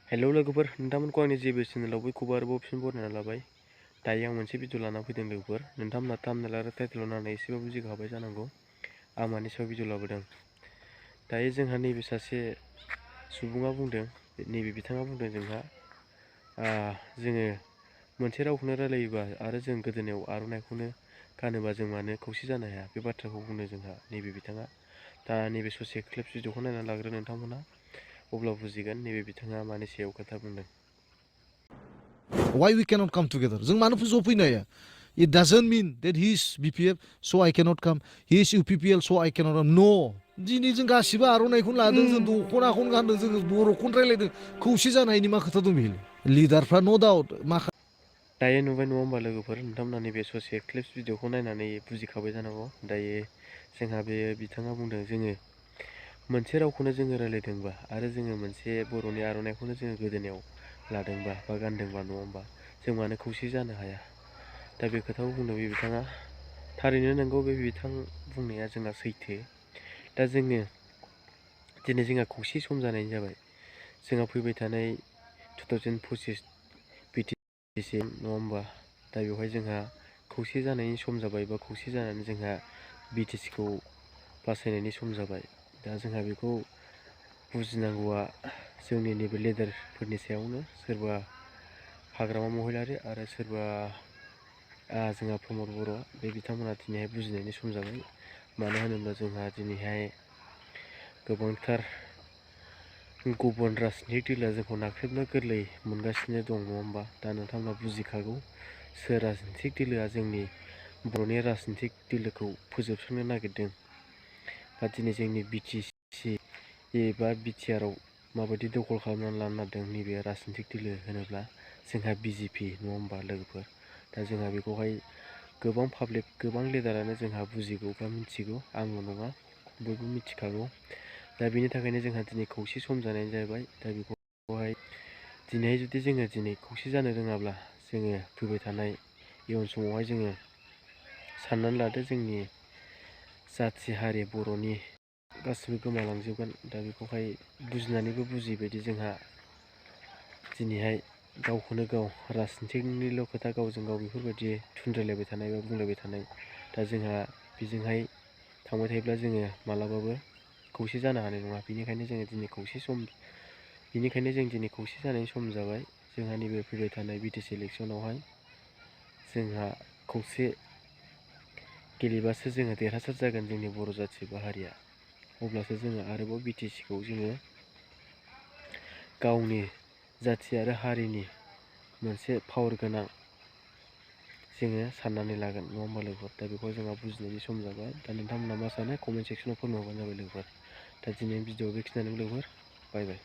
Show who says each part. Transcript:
Speaker 1: Hello लोगोफोर, नोंथांमोनखौ आंनि जेबो चेनेलाव बयखौबो आरोबाव फिन बरायना लाबाय। दायो आं मोनसे भिडिअ लाना फैदों लोगोफोर। नोंथांमोना थाम्बनेल आरो टाइटेलाव नायनानै एसेबाबो बुजिखाबाय जानांगौ आं मानि सायाव भिडिअ लाबोदों। दायो जोंहा नैबे सासे सुबुङा बुंदों, नैबे बिथाङा बुंदों जोंहा जोङो मोनसे रावखौनो रायलायोबा आरो जों गोदोनायाव आर'नाइखौनो गानोबा जों मानो खौसे जानो हाया, बे बाथ्राखौ बुंदों जोंहा नैबे बिथाङा। दा नैबे ससे क्लिप्स भिडिअखौ नायनानै लाग्रो नोंथांमोना, अब्ला बुजिगोन नैबे बिथाङा मानि सायाव खोथा बुंदों।
Speaker 2: Why we cannot come together? जों मानो ज' फैनो हाया? It doesn't mean that he is BPF, so I cannot come. He is UPPL, so I cannot come. No. दिनै जों गासिबो आर'नाइखौनो लादों, जों दख'नाखौनो गानदों, जोङो बर'खौनो रायलायदों, खौसे जानायनि मा खोथा दं बेहाय? लिडारफ्रा न' डाउट
Speaker 1: दायो नुबाय नङा होमबा लोगोफोर, नोंथांमोना नैबे ससे क्लिप्स भिडिअखौ नायनानै बुजिखाबाय जानांगौ। दायो जोंहा बे बिथाङा बुंदों जोङो मोनसे रावखौनो जोङो रायलायदोंबा आरो जोङो मोनसे बर'नि आर'नाइखौनो जोङो गोदोनायाव लादोंबा बा गानदोंबा नङा होमबा, जों मानो खौसे जानो हाया? दा बे खोथाखौ बुंदों बे बिथाङा। थारैनो नंगौ, बे बिथां बुंनाया जोंना सैथो। दा जोङो दिनै जोंहा खौसे सम जानायनि जाबाय। जोंहा फैबाय थानाय 2025 बिटिसिम नङा होमबा, दा बेवहाय जोंहा खौसे जानायनि सम जाबाय, बा खौसे जानानै जोंहा बिटिसिखौ बासायनायनि सम जाबाय। दा जोंहा बेखौ बुजिनांगौआ जोंनि नैबे लिडारफोरनि सायावनो, सोरबा हाग्रामा महिलारि आरो सोरबा जोंहा प्रमद बर', बे बिथांमोना दिनैहाय बुजिनायनि सम जाबाय। मानो होनोब्ला जोंहा दिनैहाय गोबांथार गुबुन राजनितिक दोलोआ जोंखौ नाख्रेबनो गोरलै मोनगासिनो दं नङा होमबा। दा नोंथांमोना बुजिखागौ सोर राजनितिक दोलोआ जोंनि बर'नि राजनितिक दोलोखौ फोजोबस्रांनो नागिरदों, बा दिनै जोंनि बिटिसि एबा बिटिआरआव माबायदि दखल खालामनानै लानो नागिरदों नैबे राजनितिक दोलो होनोब्ला जोंहा बिजेपि नङा होमबा लोगोफोर। दा जोंहा बेखौहाय गोबां पाब्लिक, गोबां लिडारानो जोंहा बुजिगौ बा मिथिगौ, आंल' नङा बयबो मिथिखागौ। दा बेनि थाखायनो जोंहा दिनै खौसे सम जानाय जाबाय। दा बेखौहाय दिनैहाय जुदि जोङो दिनै खौसे जानो रोङाब्ला जोङो फैबाय थानाय इयुन समावहाय जोङो साननानै लादो जोंनि जाथि हारि बर'नि गासिबो गोमालांजोबगोन। दा बेखौहाय बुजिनानैबो बुजियैबायदि जोंहा दिनैहाय गावखौनो गाव राजनितिकनिल' खोथा, गावजों गाव बेफोरबायदि थुनज्रायलायबाय थानाय बा बुंलायबाय थानाय, दा जोंहा बेजोंहाय थांबाय थायोब्ला जोङो मालाबाबो खौसे जानो हानाय नङा। बेनिखायनो जों दिनै खौसे जानायनि सम जाबाय। जोंहा नैबे फैबाय थानाय बिटिसि इलेक्सनावहाय जोंहा खौसे गेलेबासो जोङो देरहासार जागोन जोंनि बर' जाथि बा हारिया। अब्लासो जोङो आरोबाव बिटिसिखौ जोङो गावनि जाथि आरो हारिनि मोनसे पावार गोनां जोङो साननानै लागोन नङा होमबा लोगोफोर। दा बेखौ जोंहा बुजिनायनि सम जाबाय। दा नोंथांमोना मा सानो कमेन्ट सेक्सनाव फोरमायहरबानो जाबाय लोगोफोर। दा दिनैनि भिडिअ बेखिनियानो लोगोफोर, बाय बाय।